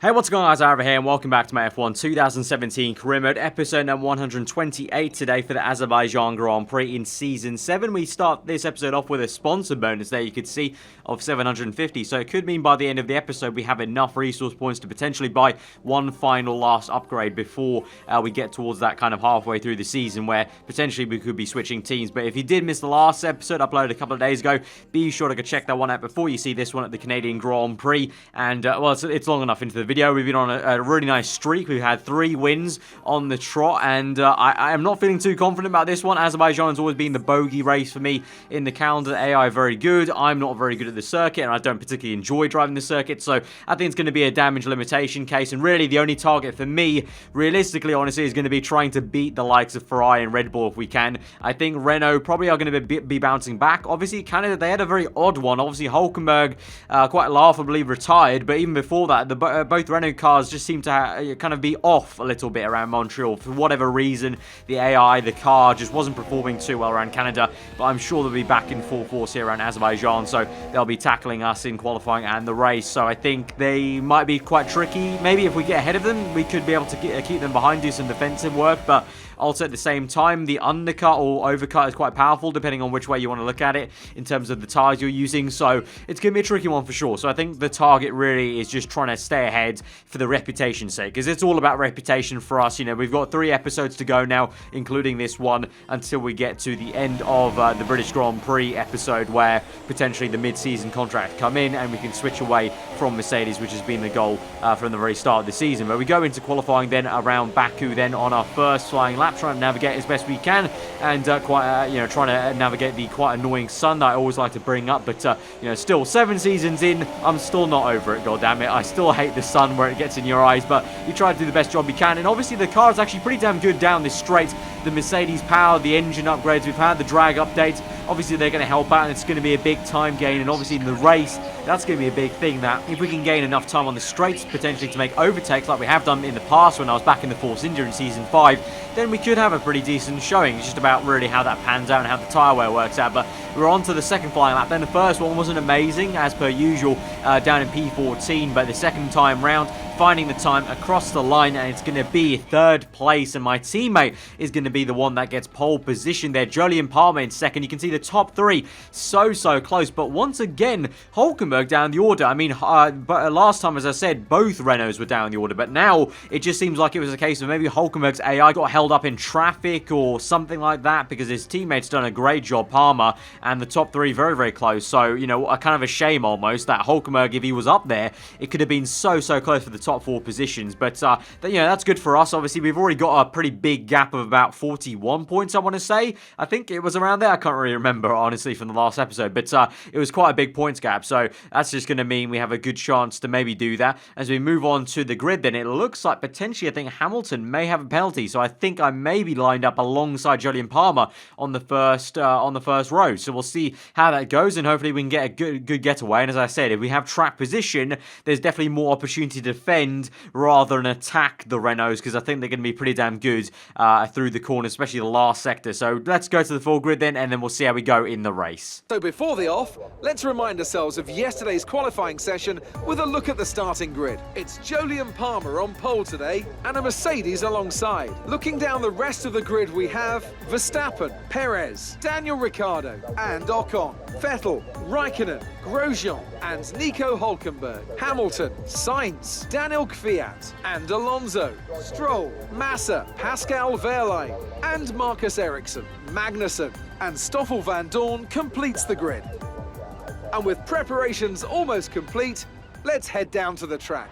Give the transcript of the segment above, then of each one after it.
Hey, what's going on, guys? Aarava here, and welcome back to my F1 2017 career mode episode number 128 today for the Azerbaijan Grand Prix in Season 7. We start this episode off with a sponsor bonus there, you could see, of 750. So it could mean by the end of the episode we have enough resource points to potentially buy one final last upgrade before we get towards that kind of halfway through the season where potentially we could be switching teams. But if you did miss the last episode uploaded a couple of days ago, be sure to go check that one out before you see this one at the Canadian Grand Prix. And, well, it's long enough into the video. We've been on a really nice streak. We've had 3 wins on the trot, and I am not feeling too confident about this one. Azerbaijan's always been the bogey race for me in the calendar. AI very good. I'm not very good at the circuit, and I don't particularly enjoy driving the circuit, so I think it's going to be a damage limitation case, and really the only target for me, realistically, honestly, is going to be trying to beat the likes of Ferrari and Red Bull if we can. I think Renault probably are going to be bouncing back. Obviously, Canada, they had a very odd one. Obviously, Hulkenberg quite laughably retired, but even before that, both Renault cars just seem to kind of be off a little bit around Montreal. For whatever reason, the AI, the car, just wasn't performing too well around Canada, but I'm sure they'll be back in full force here around Azerbaijan, so they'll be tackling us in qualifying and the race, so I think they might be quite tricky. Maybe if we get ahead of them, we could be able to keep them behind, do some defensive work, but also at the same time, the undercut or overcut is quite powerful depending on which way you want to look at it in terms of the tires you're using, so it's going to be a tricky one for sure. So I think the target really is just trying to stay ahead for the reputation's sake, because it's all about reputation for us. You know, we've got 3 episodes to go now, including this one, until we get to the end of the British Grand Prix episode where potentially the mid-season contract come in and we can switch away from Mercedes, which has been the goal from the very start of the season. But we go into qualifying then around Baku then on our first flying lap, trying to navigate as best we can, and trying to navigate the quite annoying sun that I always like to bring up. But still 7 seasons in, I'm still not over it. God damn it, I still hate the sun where it gets in your eyes. But you try to do the best job you can, and obviously the car is actually pretty damn good down this straight. The Mercedes power, the engine upgrades we've had, the drag updates, obviously they're going to help out, and it's going to be a big time gain. And obviously in the race, that's going to be a big thing, that if we can gain enough time on the straights potentially to make overtakes like we have done in the past when I was back in the Force India in Season 5, then we could have a pretty decent showing. It's just about really how that pans out and how the tyre wear works out. But we're on to the second flying lap. Then the first one wasn't amazing, as per usual, down in P14, but the second time round, finding the time across the line, and it's going to be 3rd place, and my teammate is going to be the one that gets pole position there. Jolyon Palmer in 2nd. You can see the top 3 so close, but once again, Hulkenberg down the order. I mean, but last time, as I said, both Renaults were down the order, but now it just seems like it was a case of maybe Hulkenberg's AI got held up in traffic or something like that, because his teammate's done a great job, Palmer, and the top 3 very close. So, a kind of a shame almost that Hulkenberg, if he was up there, it could have been so close for the top 4 positions. But that's good for us. Obviously, we've already got a pretty big gap of about 41 points, I want to say. I think it was around there. I can't really remember, honestly, from the last episode, but it was quite a big points gap, so that's just going to mean we have a good chance to maybe do that. As we move on to the grid, then it looks like potentially, I think Hamilton may have a penalty, so I think I may be lined up alongside Jolyon Palmer on the first row. So we'll see how that goes, and hopefully we can get a good getaway. And as I said, if we have track position, there's definitely more opportunity to defend rather than attack the Renaults, because I think they're going to be pretty damn good through the corner, especially the last sector. So let's go to the full grid then, and then we'll see how we go in the race. So before the off, let's remind ourselves of yesterday's qualifying session with a look at the starting grid. It's Jolyon Palmer on pole today, and a Mercedes alongside. Looking down the rest of the grid, we have Verstappen, Perez, Daniel Ricciardo, and Ocon, Vettel, Raikkonen, Grosjean, and Nico Hulkenberg, Hamilton, Sainz, Daniel Kvyat, and Alonso, Stroll, Massa, Pascal Wehrlein, and Marcus Ericsson. Magnussen and Stoffel van Dorn completes the grid. And with preparations almost complete, let's head down to the track.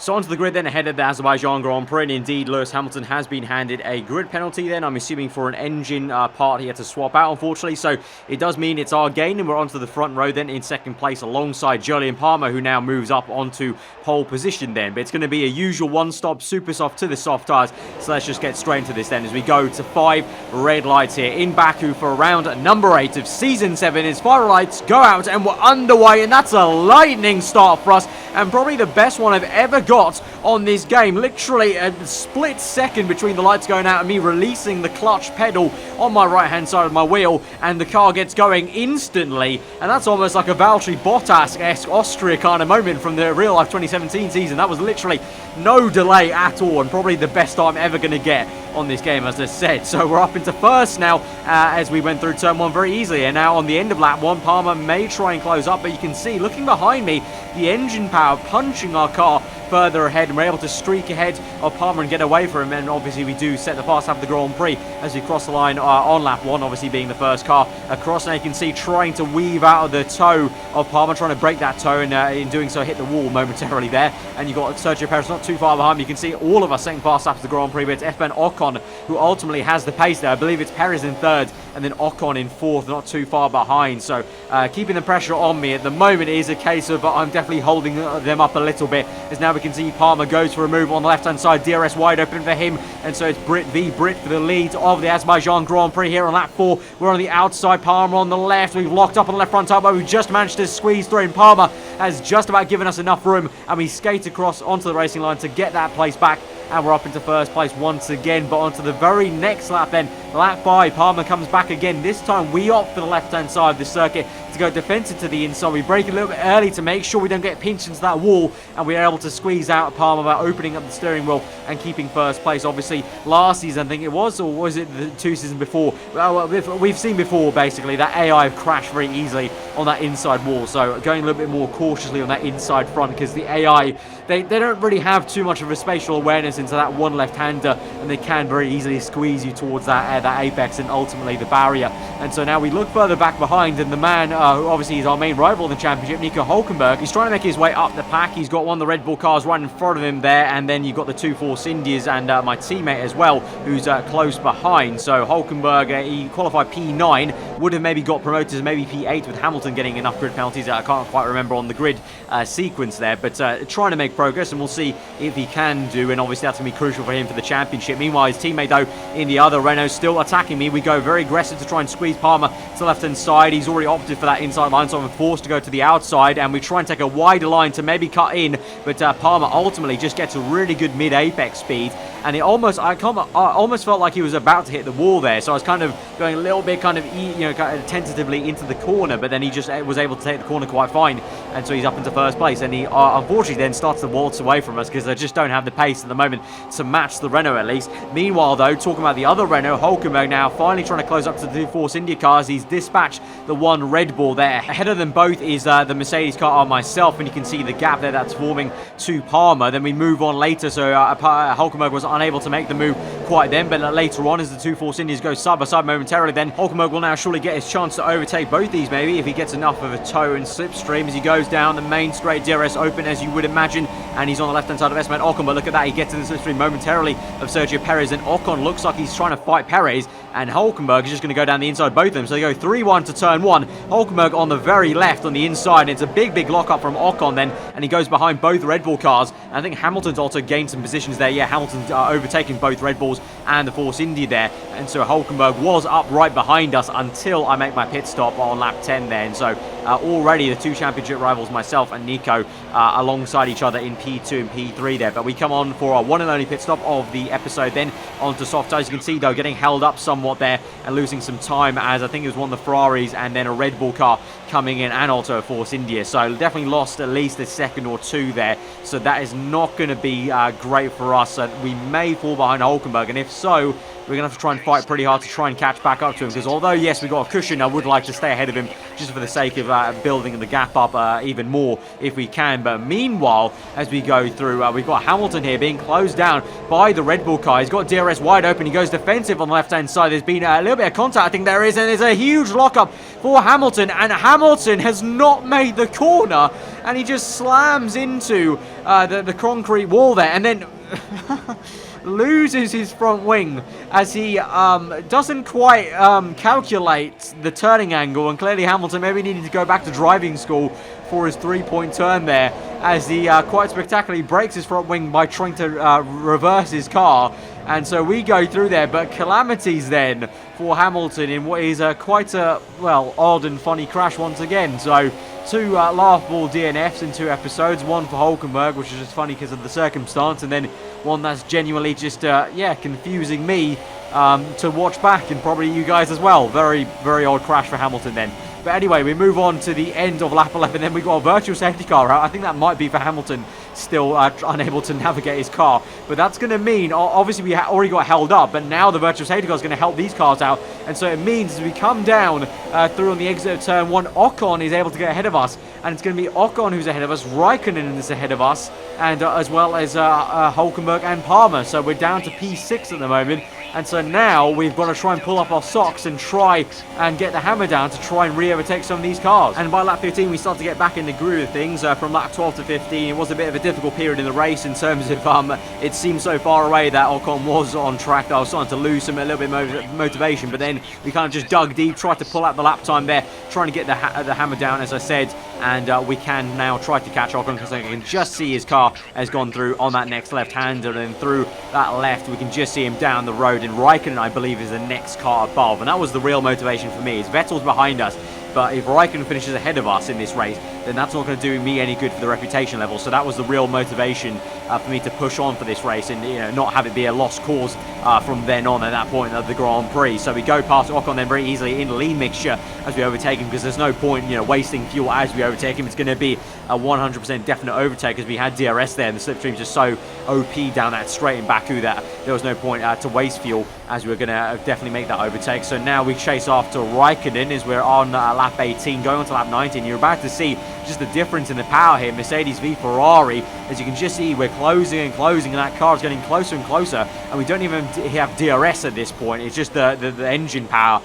So onto the grid then, ahead of the Azerbaijan Grand Prix, and indeed Lewis Hamilton has been handed a grid penalty then, I'm assuming for an engine part he had to swap out, unfortunately, so it does mean it's our gain, and we're onto the front row then in 2nd place alongside Jolyon Palmer, who now moves up onto pole position then. But it's going to be a usual one-stop super soft to the soft tyres, so let's just get straight into this then as we go to 5 red lights here in Baku for round number 8 of Season 7. As 5 lights go out and we're underway, and that's a lightning start for us and probably the best one I've ever got on this game. Literally a split second between the lights going out and me releasing the clutch pedal on my right hand side of my wheel, and the car gets going instantly, and that's almost like a Valtteri Bottas-esque Austria kind of moment from the real life 2017 season. That was literally no delay at all, and probably the best I'm ever going to get on this game, as I said. So we're up into first now, as we went through turn 1 very easily, and now on the end of lap 1, Palmer may try and close up, but you can see, looking behind me, the engine power punching our car further ahead, and we're able to streak ahead of Palmer and get away from him. And obviously we do set the fast lap of the Grand Prix as we cross the line on lap 1, obviously being the first car across. Now you can see trying to weave out of the toe of Palmer, trying to break that toe, and in doing so hit the wall momentarily there. And you've got Sergio Perez not too far behind. You can see all of us setting fast laps of the Grand Prix, but it's Esteban Ocon who ultimately has the pace there. I believe it's Perez in third and then Ocon in fourth, not too far behind. So keeping the pressure on me at the moment is a case of I'm definitely holding them up a little bit, as now we can see Palmer goes for a move on the left hand side, DRS wide open for him, and so it's Brit v Brit for the lead of the Azerbaijan Grand Prix here on lap 4. We're on the outside, Palmer on the left, we've locked up on the left front tire, but we just managed to squeeze through, and Palmer has just about given us enough room, and we skate across onto the racing line to get that place back, and we're up into first place once again. But onto the very next lap then, lap 5, Palmer comes back again. This time we opt for the left hand side of the circuit to go defensive to the inside. We brake a little bit early to make sure we don't get pinched into that wall, and we're able to squeeze out Palmer by opening up the steering wheel and keeping first place. Obviously last season I think it was, or was it the 2 seasons before, well, we've seen before basically that AI crashed very easily on that inside wall. So going a little bit more cautiously on that inside front, because the AI, they don't really have too much of a spatial awareness into that one left-hander, and they can very easily squeeze you towards that apex and ultimately the barrier. And so now we look further back behind, and the man who obviously is our main rival in the championship, Nico Hülkenberg, he's trying to make his way up the pack. He's got one of the Red Bull cars right in front of him there, and then you've got the 2 Force Indias and my teammate as well, who's close behind. So Hülkenberg, he qualified P9, would have maybe got promoted to maybe P8 with Hamilton getting enough grid penalties. I can't quite remember on the grid sequence there, but trying to make progress, and we'll see if he can do, and obviously that's going to be crucial for him for the championship. Meanwhile, his teammate though in the other Renault still attacking me. We go very aggressive to try and squeeze Palmer to the left hand side. He's already opted for that inside line, so I'm forced to go to the outside, and we try and take a wider line to maybe cut in, but Palmer ultimately just gets a really good mid-apex speed, and it almost, I almost felt like he was about to hit the wall there, so I was kind of going a little bit kind of tentatively into the corner, but then he just was able to take the corner quite fine, and so he's up into first place, and he unfortunately then starts to waltz away from us because they just don't have the pace at the moment to match the Renault at least. Meanwhile though, talking about the other Renault, Hülkenberg now finally trying to close up to the 2 Force India cars. He's dispatched the 1 Red Bull there. Ahead of them both is the Mercedes car and myself, and you can see the gap there that's forming to Palmer. Then we move on later, so Hülkenberg was unable to make the move quite then, but later on as the 2 Force Indias go side by side momentarily, then Hülkenberg will now surely get his chance to overtake both these maybe if he gets enough of a toe and slipstream as he goes down the main straight, DRS open as you would imagine, and he's on the left hand side of Esteban Ocon, but look at that, he gets in the slipstream momentarily of Sergio Perez, and Ocon looks like he's trying to fight Perez, and Hülkenberg is just going to go down the inside of both of them. So they go 3-1 to turn 1. Hulkenberg on the very left on the inside, and it's a big lock-up from Ocon then, and he goes behind both Red Bull cars. And I think Hamilton's also gained some positions there. Yeah, Hamilton's overtaking both Red Bulls and the Force India there, and so Hulkenberg was up right behind us until I make my pit stop on lap 10 there. And so already the 2 championship rivals, myself and Nico, alongside each other in P2 and P3 there. But we come on for our one and only pit stop of the episode, then onto soft tyres. You can see though, getting held up somewhat there and losing some time, as I think it was one of the Ferraris and then a Red Bull car coming in, and also a Force India. So definitely lost at least a second or 2 there. So that is not going to be great for us. We may fall behind Hulkenberg, and if so, we're going to have to try and fight pretty hard to try and catch back up to him, because although, yes, we've got a cushion, I would like to stay ahead of him just for the sake of building the gap up even more if we can. But meanwhile, as we go through, we've got Hamilton here being closed down by the Red Bull car. He's got DRS wide open. He goes defensive on the left-hand side. There's been a little bit of contact, I think there is, and there's a huge lockup for Hamilton, and Hamilton has not made the corner, and he just slams into the concrete wall there, and then loses his front wing as he doesn't quite calculate the turning angle, and clearly Hamilton maybe needed to go back to driving school for his 3-point turn there, as he quite spectacularly breaks his front wing by trying to reverse his car. And so we go through there, but calamities then for Hamilton in what is quite a, well, odd and funny crash once again. So two laughable DNFs in 2 episodes. One for Hulkenberg, which is just funny because of the circumstance, and then one that's genuinely just, confusing me to watch back, and probably you guys as well. Very, very odd crash for Hamilton then. But anyway, we move on to the end of lap 11. Then we got a virtual safety car out. I think that might be for Hamilton, still unable to navigate his car. But that's going to mean, obviously we already got held up, but now the virtual safety car is going to help these cars out. And so it means as we come down through on the exit of turn 1, Ocon is able to get ahead of us. And it's going to be Ocon who's ahead of us, Raikkonen is ahead of us, and as well as Hulkenberg and Palmer. So we're down to P6 at the moment. And so now we've got to try and pull up our socks and try and get the hammer down to try and re-overtake some of these cars. And by lap 15, we start to get back in the groove of things. From lap 12 to 15, it was a bit of a difficult period in the race in terms of it seemed so far away that Ocon was on track that I was starting to lose a little bit of motivation. But then we kind of just dug deep, tried to pull out the lap time there, trying to get the hammer down, as I said. And we can now try to catch Ocon because I can just see his car has gone through on that next left-hander, and through that left we can just see him down the road, and Raikkonen, I believe, is the next car above. And that was the real motivation for me, is Vettel's behind us, but if Raikkonen finishes ahead of us in this race, then that's not going to do me any good for the reputation level. So that was the real motivation for me to push on for this race, and not have it be a lost cause from then on at that point of the Grand Prix. So we go past Ocon then very easily in lean mixture as we overtake him, because there's no point wasting fuel as we overtake him. It's going to be a 100% definite overtake, because we had DRS there, and the slipstream's just so OP down that straight in Baku that there was no point to waste fuel, as we were going to definitely make that overtake. So now we chase after Raikkonen as we're on lap 18, going on to lap 19. You're about to see just the difference in the power here, Mercedes v Ferrari. As you can just see, we're closing and closing, and that car's getting closer and closer, and we don't even have DRS at this point. It's just the engine power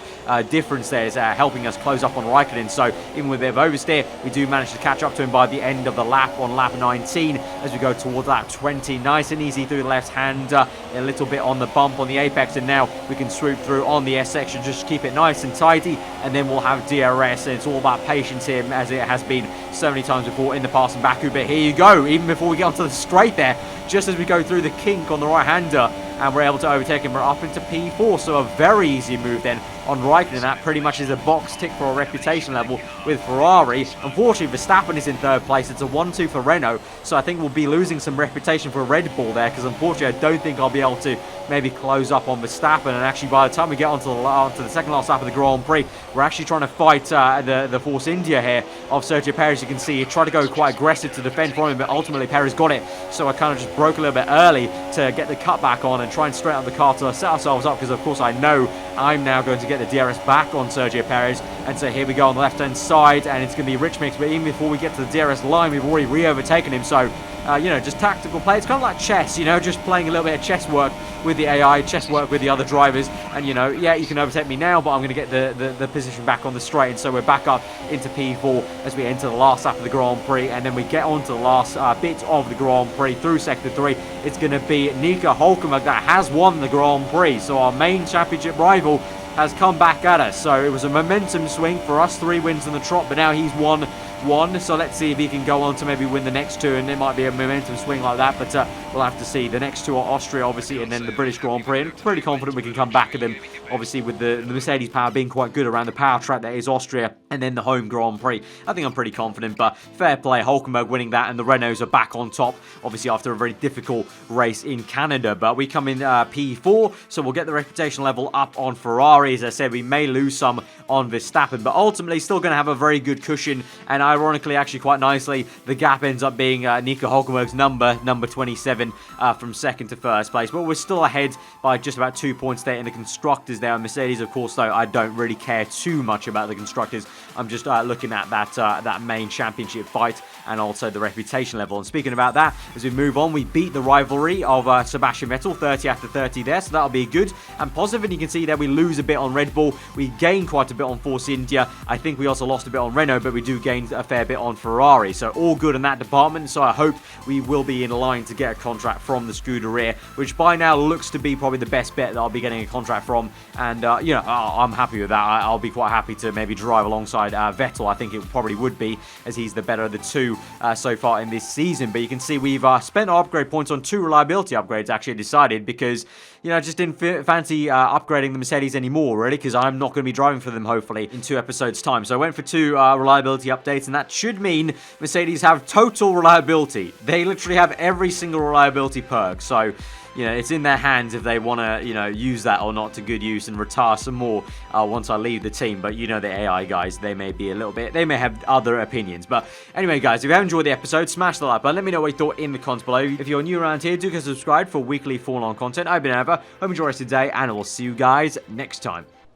difference there is helping us close up on Raikkonen. So even with a bit of oversteer, we do manage to catch up to him by the end of the lap on lap 19 as we go towards lap 20. Nice and easy through the left hander, a little bit on the bump on the apex, and now we can swoop through on the S section, just keep it nice and tidy, and then we'll have DRS. And it's all about patience here, as it has been so many times before in the past in Baku. But here you go, even before we get onto the straight there, just as we go through the kink on the right hander, and we're able to overtake him, we're up into P4. So a very easy move then on Raikkonen. That pretty much is a box tick for a reputation level with Ferrari. Unfortunately, Verstappen is in 3rd place. It's a 1-2 for Renault, so I think we'll be losing some reputation for Red Bull there, because unfortunately I don't think I'll be able to maybe close up on Verstappen. And actually, by the time we get onto the second last lap of the Grand Prix, we're actually trying to fight the Force India here of Sergio Perez. You can see he tried to go quite aggressive to defend from him, but ultimately Perez got it. So I kind of just broke a little bit early to get the cutback on and try and straighten out the car to set ourselves up, because of course I know I'm now going to get the DRS back on Sergio Perez. And so here we go on the left-hand side, and it's going to be Rich Mix. But even before we get to the DRS line, we've already re-overtaken him. So just tactical play. It's kind of like chess, just playing a little bit of chess work with the AI, chess work with the other drivers. And yeah, you can overtake me now, but I'm going to get the position back on the straight. And so we're back up into P4 as we enter the last lap of the Grand Prix, and then we get on to the last bit of the Grand Prix through Sector 3. It's going to be Nico Hulkenberg that has won the Grand Prix. So our main championship rival has come back at us. So it was a momentum swing for us, 3 wins in the trot, but now he's won 1. So let's see if he can go on to maybe win the next 2, and it might be a momentum swing like that, but we'll have to see. The next 2 are Austria, obviously, and then the British Grand Prix, and pretty confident we can come back at them, obviously, with the Mercedes power being quite good around the power track that is Austria, and then the home Grand Prix. I think I'm pretty confident, but fair play, Hulkenberg winning that, and the Renaults are back on top, obviously, after a very difficult race in Canada. But we come in P4, so we'll get the reputation level up on Ferrari. As I said, we may lose some on Verstappen, but ultimately still going to have a very good cushion. And ironically, actually quite nicely, the gap ends up being Nico Hulkenberg's number 27 from 2nd to 1st place. But we're still ahead by just about 2 points there in the constructors there. Mercedes, of course, though, I don't really care too much about the constructors. I'm just looking at that main championship fight and also the reputation level. And speaking about that, as we move on, we beat the rivalry of Sebastian Vettel, 30 after 30 there, so that'll be good and positive. And you can see there we lose a bit on Red Bull, we gain quite a bit on Force India. I think we also lost a bit on Renault, but we do gain a fair bit on Ferrari, so all good in that department. So I hope we will be in line to get a contract from the Scuderia, which by now looks to be probably the best bet that I'll be getting a contract from. And I'm happy with that. I'll be quite happy to maybe drive alongside Vettel. I think it probably would be, as he's the better of the 2 so far in this season. But you can see we've spent our upgrade points on 2 reliability upgrades, actually decided, because you know, I just didn't fancy upgrading the Mercedes anymore, really, because I'm not going to be driving for them, hopefully, in 2 episodes' time. So I went for 2 reliability updates, and that should mean Mercedes have total reliability. They literally have every single reliability perk, so you know, it's in their hands if they want to, you know, use that or not to good use and retire some more once I leave the team. But you know, the AI guys, they may be a little bit, they may have other opinions. But anyway, guys, if you have enjoyed the episode, smash the like button. Let me know what you thought in the comments below. If you're new around here, do get subscribed for weekly Formula 1 content. I've been Ava. Hope you enjoy the rest of the day, and I will see you guys next time.